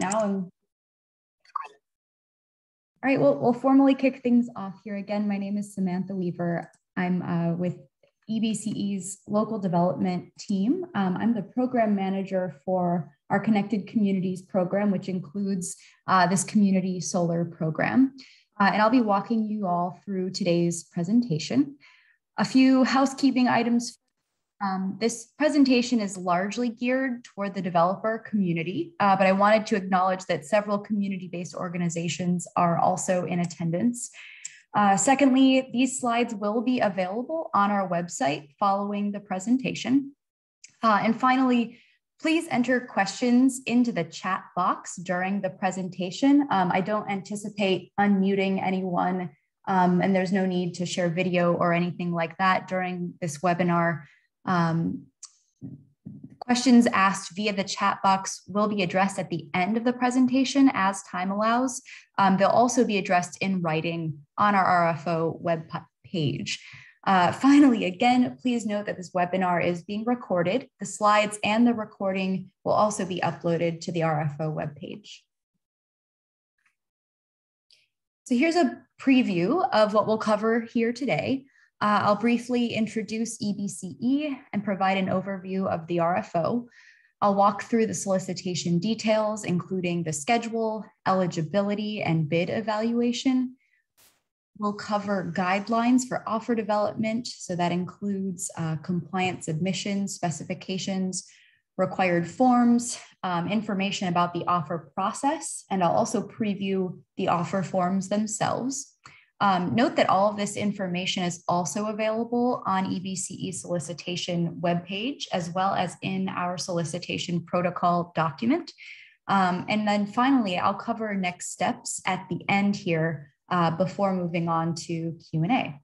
All right, we'll formally kick things off here. Again, my name is Samantha Weaver. I'm with EBCE's local development team. I'm the program manager for our Connected Communities program, which includes this community solar program. And I'll be walking you all through today's presentation. A few housekeeping items. This presentation is largely geared toward the developer community, but I wanted to acknowledge that several community-based organizations are also in attendance. Secondly, these slides will be available on our website following the presentation. And finally, please enter questions into the chat box during the presentation. I don't anticipate unmuting anyone, and there's no need to share video or anything like that during this webinar. Questions asked via the chat box will be addressed at the end of the presentation as time allows. They'll also be addressed in writing on our RFO web page. Finally, again, please note that this webinar is being recorded. The slides and the recording will also be uploaded to the RFO web page. So here's a preview of what we'll cover here today. I'll briefly introduce EBCE and provide an overview of the RFO. I'll walk through the solicitation details, including the schedule, eligibility, and bid evaluation. We'll cover guidelines for offer development, so that includes compliance submissions, specifications, required forms, information about the offer process, and I'll also preview the offer forms themselves. Note that all of this information is also available on EBCE solicitation webpage, as well as in our solicitation protocol document. And then finally, I'll cover next steps at the end here before moving on to Q&A.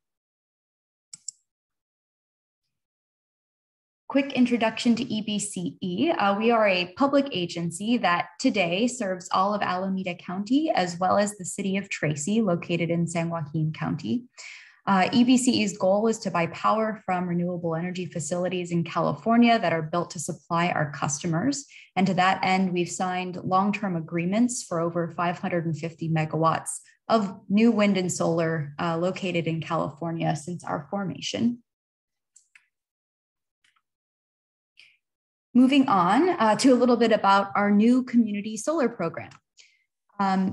Quick introduction to EBCE. We are a public agency that today serves all of Alameda County, as well as the city of Tracy, located in San Joaquin County. EBCE's goal is to buy power from renewable energy facilities in California that are built to supply our customers. And to that end, we've signed long-term agreements for over 550 megawatts of new wind and solar located in California since our formation. Moving on to a little bit about our new community solar program.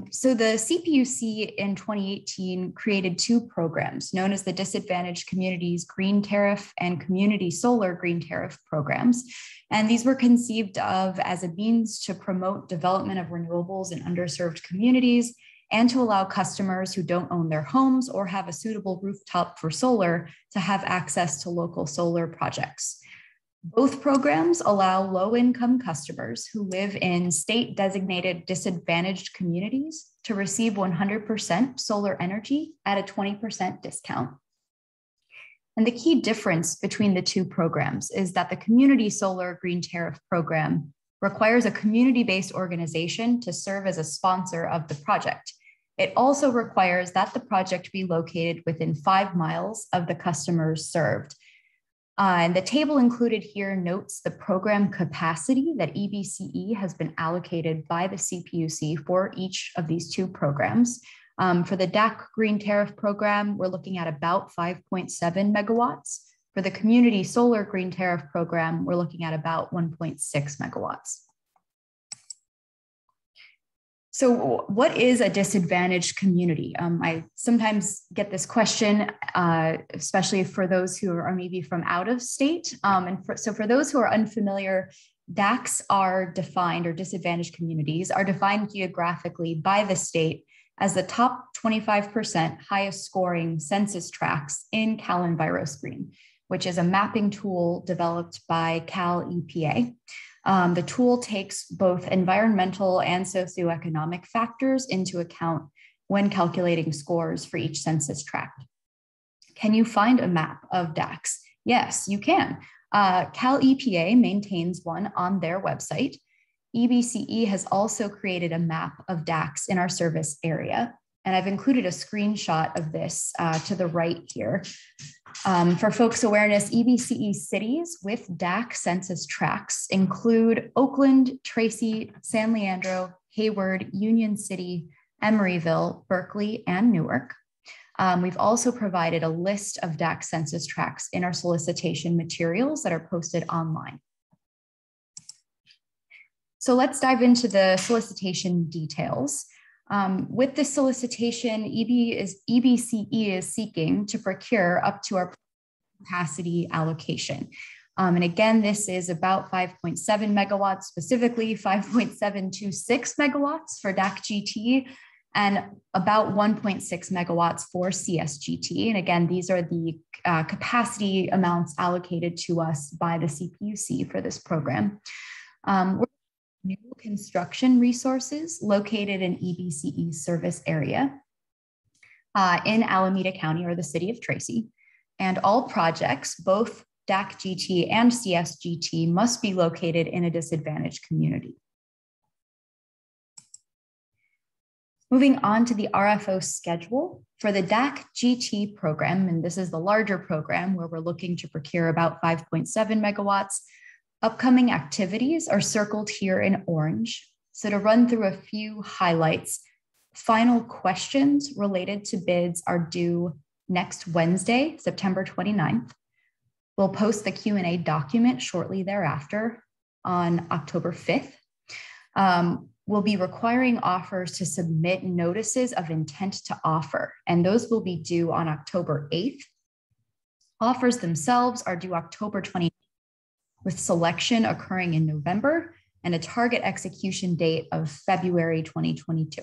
So the CPUC in 2018 created two programs known as the Disadvantaged Communities Green Tariff and Community Solar Green Tariff programs. And these were conceived of as a means to promote development of renewables in underserved communities and to allow customers who don't own their homes or have a suitable rooftop for solar to have access to local solar projects. Both programs allow low-income customers who live in state-designated disadvantaged communities to receive 100% solar energy at a 20% discount. And the key difference between the two programs is that the Community Solar Green Tariff program requires a community-based organization to serve as a sponsor of the project. It also requires that the project be located within 5 miles of the customers served. And the table included here notes the program capacity that EBCE has been allocated by the CPUC for each of these two programs. For the DAC Green Tariff program, we're looking at about 5.7 megawatts. For the Community Solar Green Tariff program, we're looking at about 1.6 megawatts. So what is a disadvantaged community? I sometimes get this question, especially for those who are maybe from out of state. So for those who are unfamiliar, DACs are defined, or disadvantaged communities are defined geographically by the state as the top 25% highest scoring census tracts in CalEnviroScreen, which is a mapping tool developed by Cal EPA. The tool takes both environmental and socioeconomic factors into account when calculating scores for each census tract. Can you find a map of DACs? Yes, you can. Cal EPA maintains one on their website. EBCE has also created a map of DACs in our service area, and I've included a screenshot of this to the right here. For folks' awareness, EBCE cities with DAC census tracts include Oakland, Tracy, San Leandro, Hayward, Union City, Emeryville, Berkeley, and Newark. We've also provided a list of DAC census tracts in our solicitation materials that are posted online. So let's dive into the solicitation details. With this solicitation, EBCE is seeking to procure up to our capacity allocation. And again, this is about 5.7 megawatts, specifically 5.726 megawatts for DAC GT and about 1.6 megawatts for CSGT. And again, these are the capacity amounts allocated to us by the CPUC for this program. We're new construction resources located in EBCE's service area in Alameda County or the city of Tracy. And all projects, both DAC GT and CSGT, must be located in a disadvantaged community. Moving on to the RFO schedule for the DAC GT program, and this is the larger program where we're looking to procure about 5.7 megawatts. Upcoming activities are circled here in orange. So to run through a few highlights, final questions related to bids are due next Wednesday, September 29th. We'll post the Q&A document shortly thereafter on October 5th. We'll be requiring offers to submit notices of intent to offer, and those will be due on October 8th. Offers themselves are due October 29th, with selection occurring in November and a target execution date of February 2022.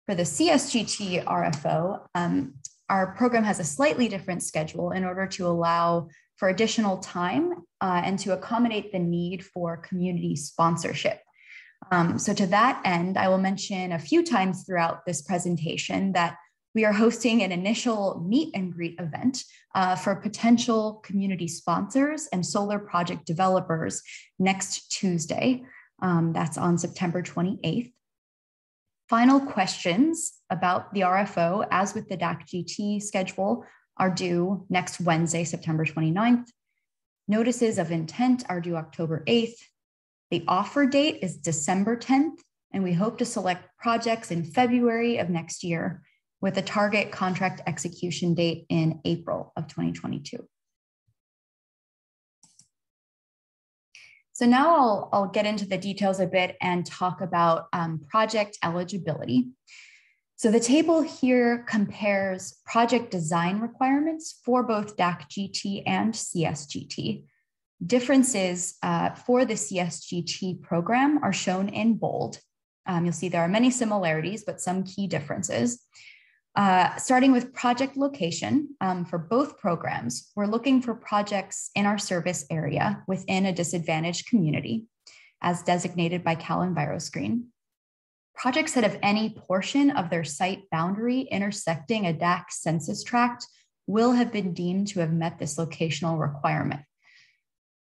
For the CSGT RFO, our program has a slightly different schedule in order to allow for additional time and to accommodate the need for community sponsorship. So to that end, I will mention a few times throughout this presentation that we are hosting an initial meet and greet event for potential community sponsors and solar project developers next Tuesday. That's on September 28th. Final questions about the RFO, as with the DAC GT schedule, are due next Wednesday, September 29th. Notices of intent are due October 8th. The offer date is December 10th, and we hope to select projects in February of next year with a target contract execution date in April of 2022. So now I'll get into the details a bit and talk about project eligibility. So the table here compares project design requirements for both DAC GT and CSGT. Differences for the CSGT program are shown in bold. You'll see there are many similarities, but some key differences. Starting with project location, for both programs, we're looking for projects in our service area within a disadvantaged community, as designated by CalEnviroscreen. Projects that have any portion of their site boundary intersecting a DAC census tract will have been deemed to have met this locational requirement.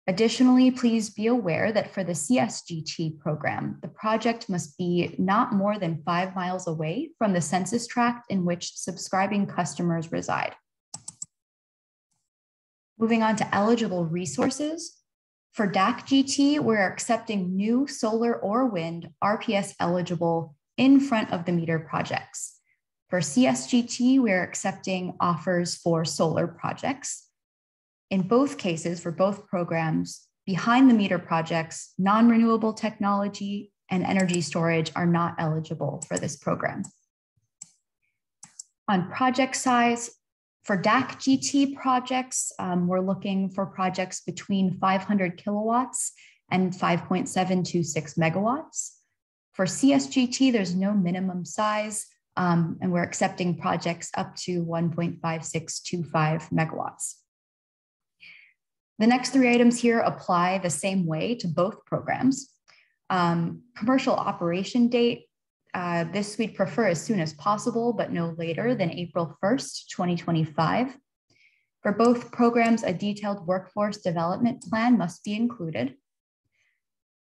Additionally, please be aware that for the CSGT program, the project must be not more than 5 miles away from the census tract in which subscribing customers reside. Moving on to eligible resources. For DAC GT, we're accepting new solar or wind RPS eligible in front of the meter projects. For CSGT, we're accepting offers for solar projects. In both cases, for both programs, behind the meter projects, non-renewable technology and energy storage are not eligible for this program. On project size, for DAC GT projects, we're looking for projects between 500 kilowatts and 5.726 megawatts. For CSGT, there's no minimum size, and we're accepting projects up to 1.5625 megawatts. The next 3 items here apply the same way to both programs. Commercial operation date, this we'd prefer as soon as possible, but no later than April 1st, 2025. For both programs, a detailed workforce development plan must be included.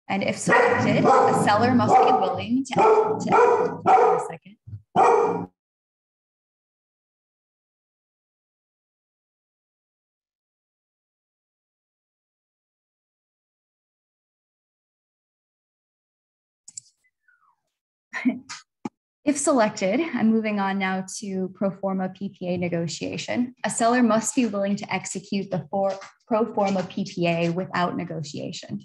And if selected, a seller must be willing to If selected, I'm moving on now to pro forma PPA negotiation. A seller must be willing to execute the pro forma PPA without negotiation.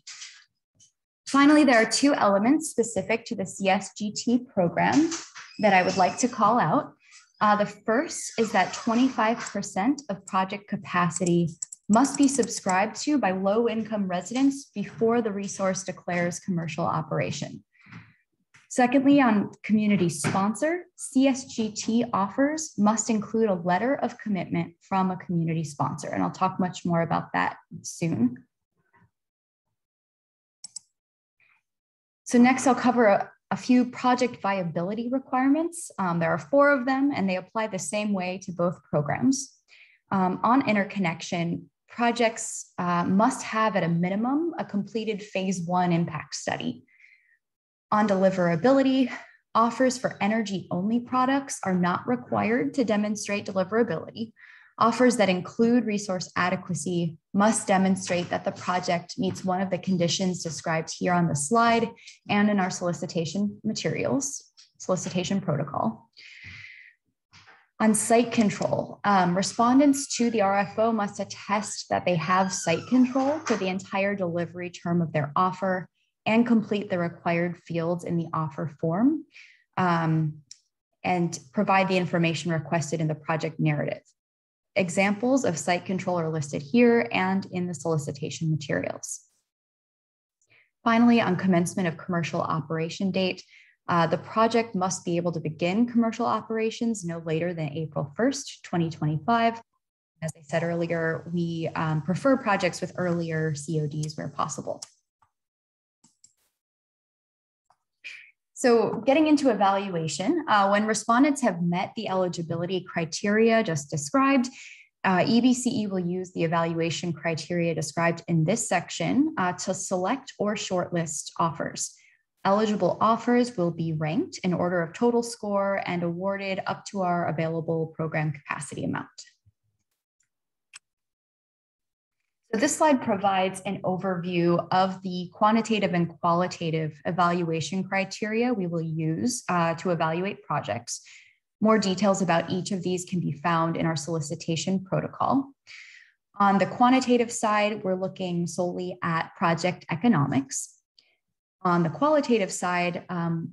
Finally, there are two elements specific to the CSGT program that I would like to call out. The first is that 25% of project capacity must be subscribed to by low-income residents before the resource declares commercial operation. Secondly, on community sponsor, CSGT offers must include a letter of commitment from a community sponsor, and I'll talk much more about that soon. So next, I'll cover a few project viability requirements. There are 4 of them, and they apply the same way to both programs. On interconnection, projects must have at a minimum a completed phase 1 impact study. On deliverability, offers for energy-only products are not required to demonstrate deliverability. Offers that include resource adequacy must demonstrate that the project meets one of the conditions described here on the slide and in our solicitation materials, solicitation protocol. On site control, respondents to the RFO must attest that they have site control for the entire delivery term of their offer and complete the required fields in the offer form and provide the information requested in the project narrative. Examples of site control are listed here and in the solicitation materials. Finally, on commencement of commercial operation date, the project must be able to begin commercial operations no later than April 1st, 2025. As I said earlier, we prefer projects with earlier CODs where possible. So getting into evaluation, when respondents have met the eligibility criteria just described, EBCE will use the evaluation criteria described in this section to select or shortlist offers. Eligible offers will be ranked in order of total score and awarded up to our available program capacity amount. So this slide provides an overview of the quantitative and qualitative evaluation criteria we will use to evaluate projects. More details about each of these can be found in our solicitation protocol. On the quantitative side, we're looking solely at project economics. On the qualitative side,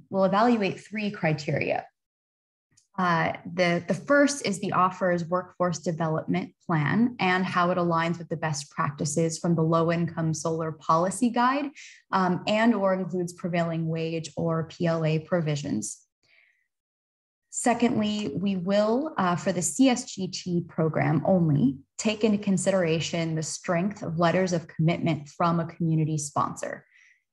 we'll evaluate 3 criteria. The first is the offer's workforce development plan and how it aligns with the best practices from the low-income solar policy guide and/or includes prevailing wage or PLA provisions. Secondly, we will, for the CSGT program only, take into consideration the strength of letters of commitment from a community sponsor,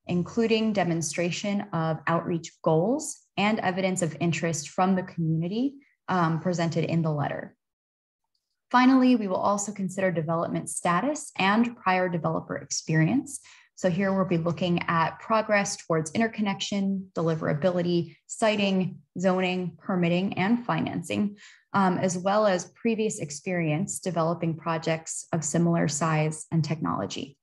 including demonstration of outreach goals and evidence of interest from the community presented in the letter. Finally, we will also consider development status and prior developer experience. So here we'll be looking at progress towards interconnection, deliverability, siting, zoning, permitting, and financing, as well as previous experience developing projects of similar size and technology.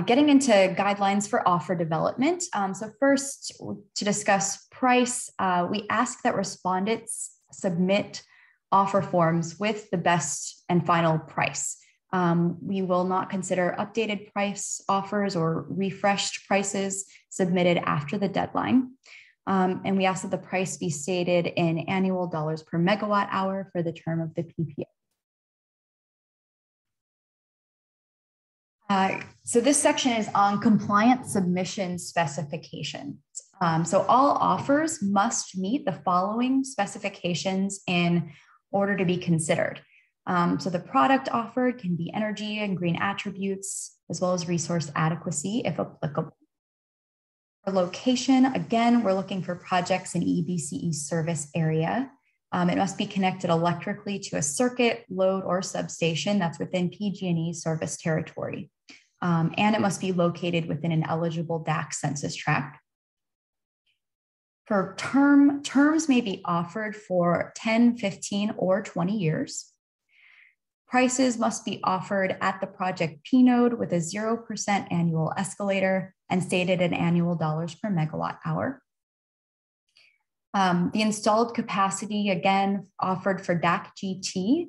Getting into guidelines for offer development. So first, to discuss price, we ask that respondents submit offer forms with the best and final price. We will not consider updated price offers or refreshed prices submitted after the deadline. And we ask that the price be stated in annual dollars per megawatt hour for the term of the PPA. So this section is on compliant submission specifications. So all offers must meet the following specifications in order to be considered. So the product offered can be energy and green attributes, as well as resource adequacy, if applicable. For location, again, we're looking for projects in EBCE service area. It must be connected electrically to a circuit, load, or substation that's within PG&E service territory. And it must be located within an eligible DAC census tract. For terms may be offered for 10, 15, or 20 years. Prices must be offered at the project P node with a 0% annual escalator and stated in annual dollars per megawatt hour. The installed capacity, again, offered for DAC GT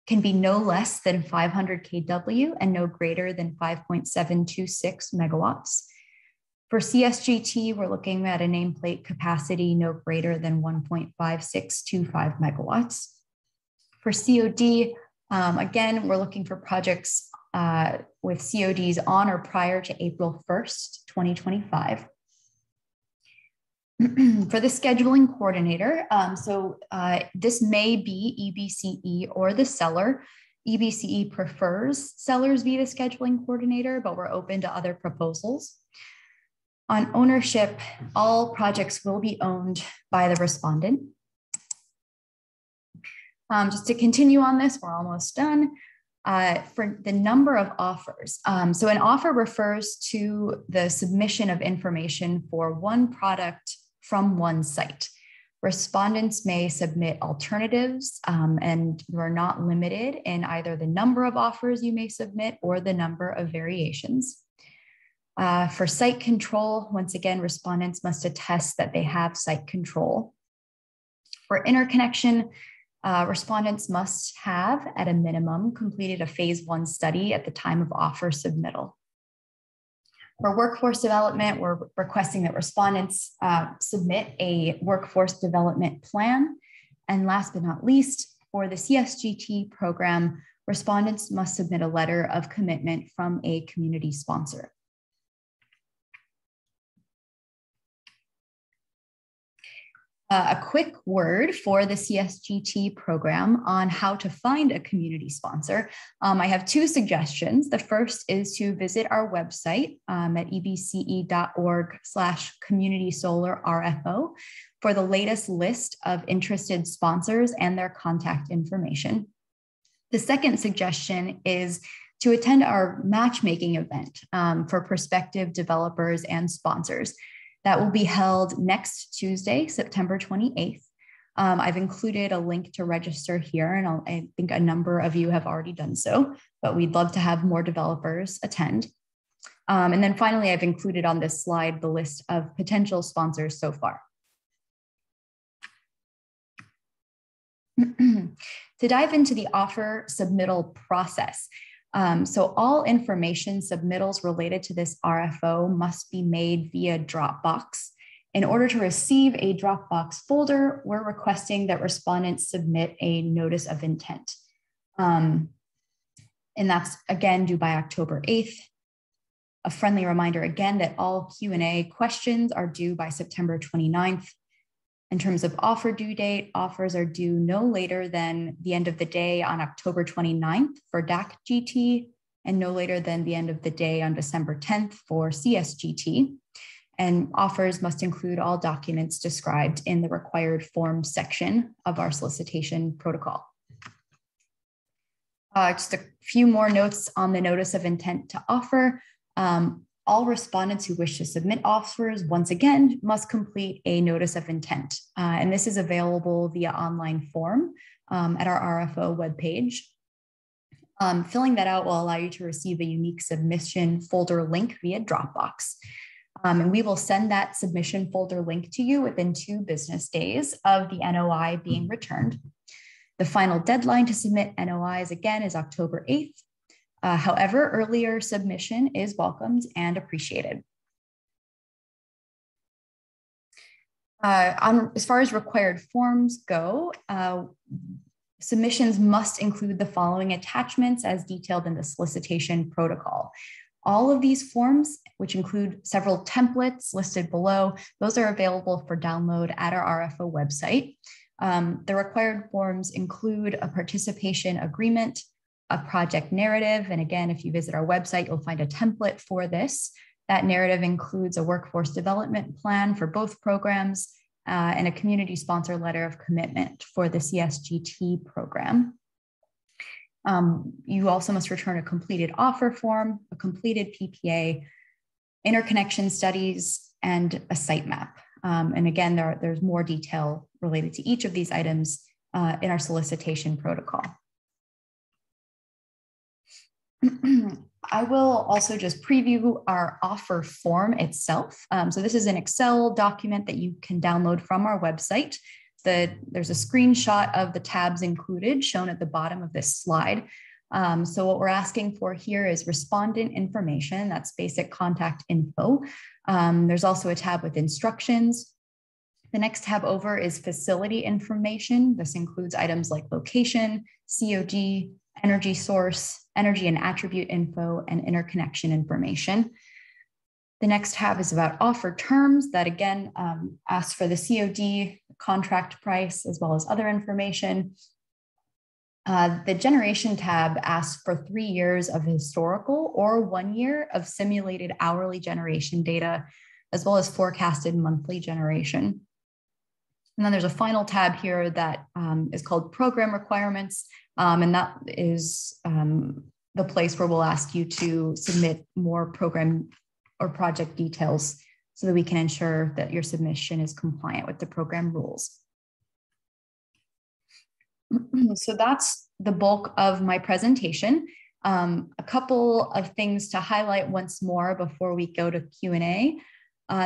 can be no less than 500 kW and no greater than 5.726 megawatts. For CSGT, we're looking at a nameplate capacity no greater than 1.5625 megawatts. For COD, again, we're looking for projects with CODs on or prior to April 1st, 2025. For the scheduling coordinator, this may be EBCE or the seller. EBCE prefers sellers be the scheduling coordinator, but we're open to other proposals. On ownership, all projects will be owned by the respondent. Just to continue on this, we're almost done. For the number of offers. So an offer refers to the submission of information for one product from one site. Respondents may submit alternatives, and you're not limited in either the number of offers you may submit or the number of variations. For site control, once again, respondents must attest that they have site control. For interconnection, respondents must have, at a minimum, completed a phase 1 study at the time of offer submittal. For workforce development, we're requesting that respondents submit a workforce development plan. And last but not least, for the CSGT program, respondents must submit a letter of commitment from a community sponsor. A quick word for the CSGT program on how to find a community sponsor. I have 2 suggestions. The first is to visit our website at ebce.org/communitysolarrfo for the latest list of interested sponsors and their contact information. The second suggestion is to attend our matchmaking event for prospective developers and sponsors. That will be held next Tuesday, September 28th. I've included a link to register here, and I think a number of you have already done so, but we'd love to have more developers attend. And then finally, I've included on this slide the list of potential sponsors so far. To dive into the offer submittal process, so all information submittals related to this RFO must be made via Dropbox. In order to receive a Dropbox folder, we're requesting that respondents submit a notice of intent. And that's again due by October 8th. A friendly reminder again that all Q&A questions are due by September 29th. In terms of offer due date, offers are due no later than the end of the day on October 29th for DAC GT and no later than the end of the day on December 10th for CSGT. And offers must include all documents described in the required forms section of our solicitation protocol. Just a few more notes on the notice of intent to offer. All respondents who wish to submit offers, once again, must complete a notice of intent. And this is available via online form at our RFO webpage. Filling that out will allow you to receive a unique submission folder link via Dropbox. And we will send that submission folder link to you within 2 business days of the NOI being returned. The final deadline to submit NOIs, again, is October 8th. However, earlier submission is welcomed and appreciated. As far as required forms go, submissions must include the following attachments as detailed in the solicitation protocol. All of these forms, which include several templates listed below, those are available for download at our RFO website. The required forms include a participation agreement, a project narrative. And again, if you visit our website, you'll find a template for this. That narrative includes a workforce development plan for both programs and a community sponsor letter of commitment for the CSGT program. You also must return a completed offer form, a completed PPA, interconnection studies, and a site map. And again, there's more detail related to each of these items in our solicitation protocol. I will also just preview our offer form itself. So this is an Excel document that you can download from our website. There's a screenshot of the tabs included shown at the bottom of this slide. So what we're asking for here is respondent information, that's basic contact info. There's also a tab with instructions. The next tab over is facility information. This includes items like location, COD, energy source, energy and attribute info, and interconnection information. The next tab is about offer terms that again asks for the COD, contract price, as well as other information. The generation tab asks for 3 years of historical or 1 year of simulated hourly generation data, as well as forecasted monthly generation. And then there's a final tab here that is called program requirements. And that is the place where we'll ask you to submit more program or project details so that we can ensure that your submission is compliant with the program rules. So that's the bulk of my presentation. A couple of things to highlight once more before we go to Q&A.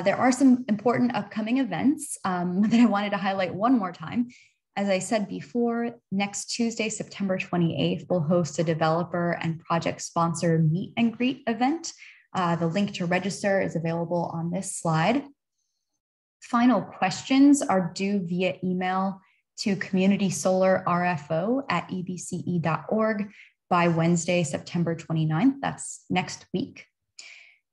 There are some important upcoming events that I wanted to highlight one more time. As I said before, next Tuesday, September 28th, we'll host a developer and project sponsor meet and greet event. The link to register is available on this slide. Final questions are due via email to communitysolarrfo@ebce.org by Wednesday, September 29th. That's next week.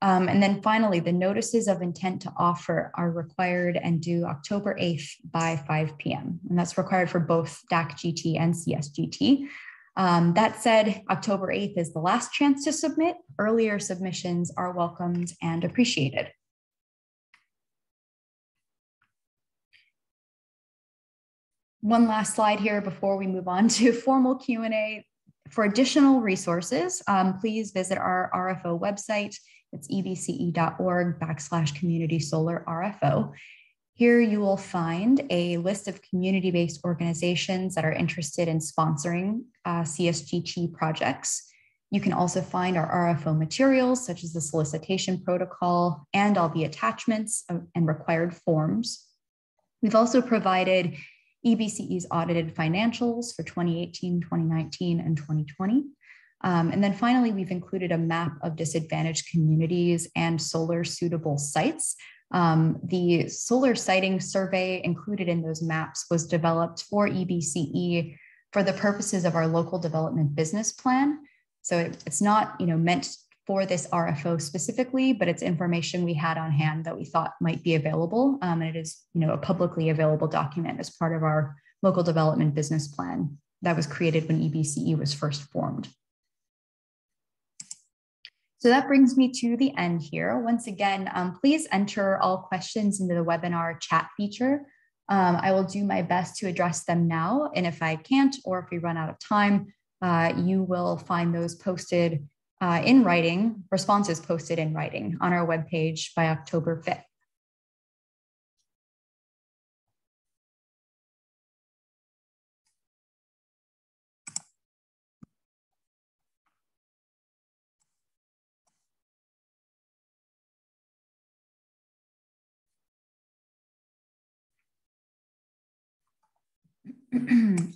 And then finally, the notices of intent to offer are required and due October 8th by 5 p.m. And that's required for both DAC GT and CSGT. That said, October 8th is the last chance to submit. Earlier submissions are welcomed and appreciated. One last slide here before we move on to formal Q&A. For additional resources, please visit our RFO website. It's ebce.org/community-solar-RFO. Here you will find a list of community-based organizations that are interested in sponsoring CSGT projects. You can also find our RFO materials, such as the solicitation protocol and all the attachments and required forms. We've also provided EBCE's audited financials for 2018, 2019, and 2020. And then finally, we've included a map of disadvantaged communities and solar suitable sites. The solar siting survey included in those maps was developed for EBCE for the purposes of our local development business plan. So it's not meant for this RFO specifically, but it's information we had on hand that we thought might be available. And it is a publicly available document as part of our local development business plan that was created when EBCE was first formed. So that brings me to the end here. Once again, please enter all questions into the webinar chat feature. I will do my best to address them now. And if I can't, or if we run out of time, you will find those posted in writing, responses posted in writing on our webpage by October 5th.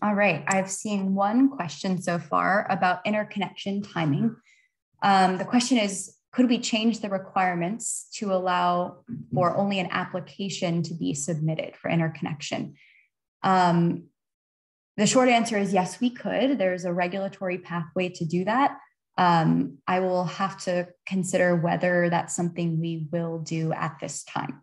All right, I've seen one question so far about interconnection timing. The question is, could we change the requirements to allow for only an application to be submitted for interconnection? The short answer is yes, we could. There's a regulatory pathway to do that. I will have to consider whether that's something we will do at this time.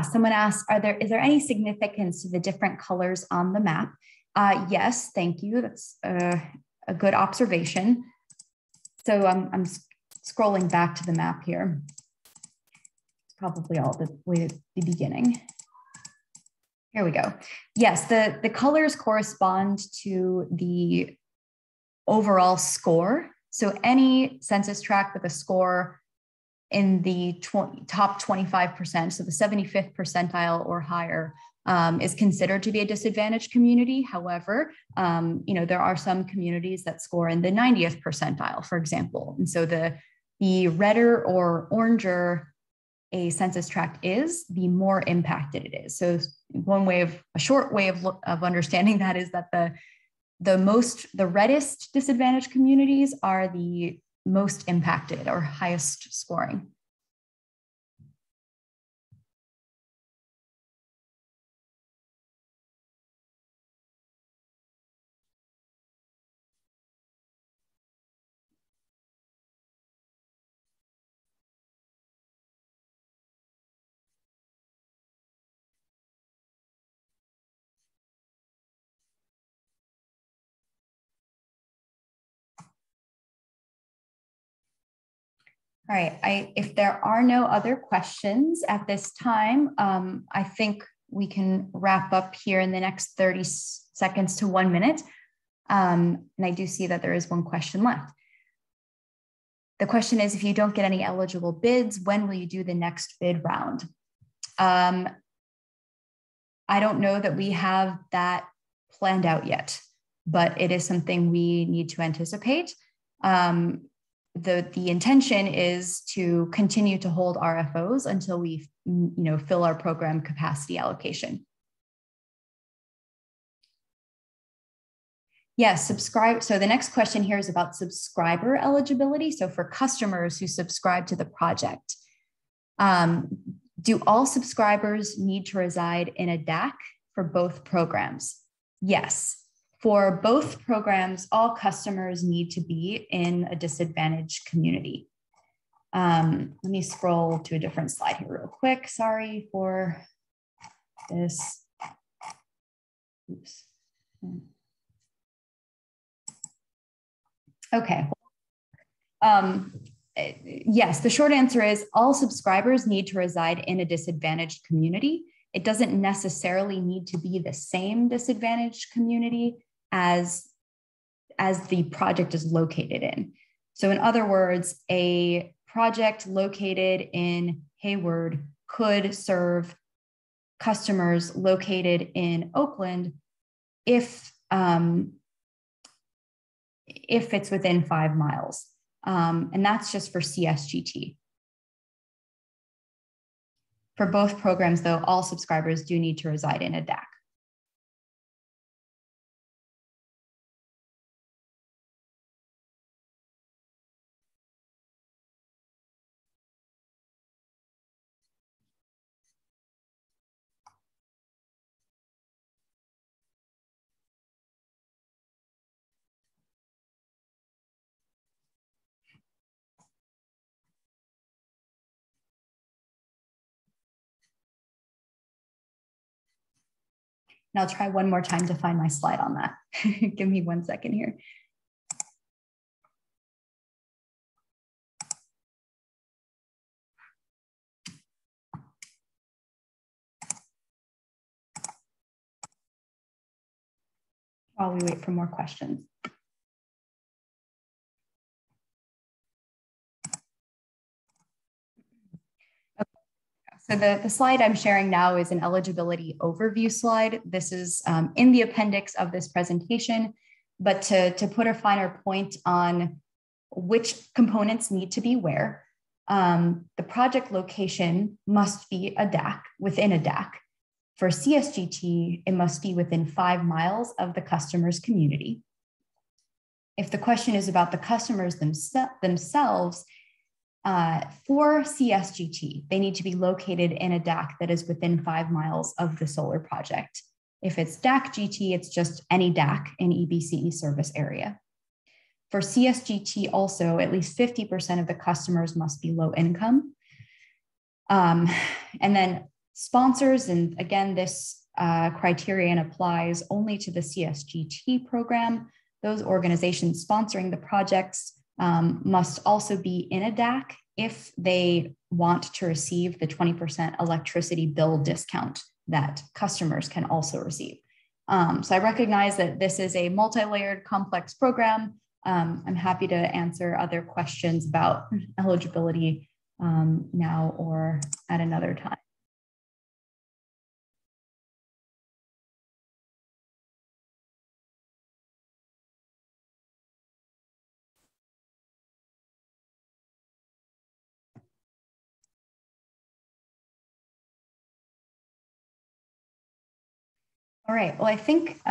Someone asked, is there any significance to the different colors on the map? Yes, thank you. That's a good observation. So I'm scrolling back to the map here. It's probably all the way to the beginning. Here we go. Yes, the colors correspond to the overall score. So any census tract with a score in the top 25%, so the 75th percentile or higher, is considered to be a disadvantaged community. However, there are some communities that score in the 90th percentile, for example. And so the redder or oranger a census tract is, the more impacted it is. So a short way of understanding that is that the reddest disadvantaged communities are the most impacted or highest scoring. All right, if there are no other questions at this time, I think we can wrap up here in the next 30 seconds to 1 minute. And I do see that there is one question left. The question is, if you don't get any eligible bids, when will you do the next bid round? I don't know that we have that planned out yet, but it is something we need to anticipate. The intention is to continue to hold RFOs until we fill our program capacity allocation. Yes, so the next question here is about subscriber eligibility. So for customers who subscribe to the project, do all subscribers need to reside in a DAC for both programs? Yes. For both programs, all customers need to be in a disadvantaged community. Let me scroll to a different slide here real quick. Sorry for this. Oops. Okay. Yes, the short answer is all subscribers need to reside in a disadvantaged community. It doesn't necessarily need to be the same disadvantaged community as the project is located in. So in other words, a project located in Hayward could serve customers located in Oakland if it's within 5 miles. And that's just for CSGT. For both programs, though, all subscribers do need to reside in a DAC. And I'll try one more time to find my slide on that. Give me 1 second here. While we wait for more questions. So the slide I'm sharing now is an eligibility overview slide. This is in the appendix of this presentation, but to put a finer point on which components need to be where, the project location must be a DAC, within a DAC. For CSGT, it must be within 5 miles of the customer's community. If the question is about the customers themselves, for CSGT, they need to be located in a DAC that is within 5 miles of the solar project. If it's DAC GT, it's just any DAC in EBCE service area. For CSGT also, at least 50% of the customers must be low income. And then sponsors, and again, this criterion applies only to the CSGT program. Those organizations sponsoring the projects must also be in a DAC if they want to receive the 20% electricity bill discount that customers can also receive. So I recognize that this is a multi-layered, complex program. I'm happy to answer other questions about eligibility now or at another time. All right, well, I think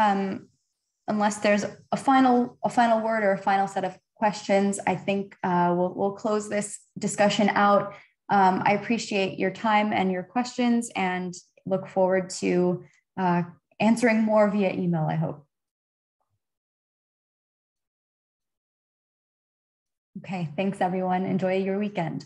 unless there's a final word or a final set of questions, I think we'll close this discussion out. I appreciate your time and your questions and look forward to answering more via email, I hope. Okay, thanks everyone. Enjoy your weekend.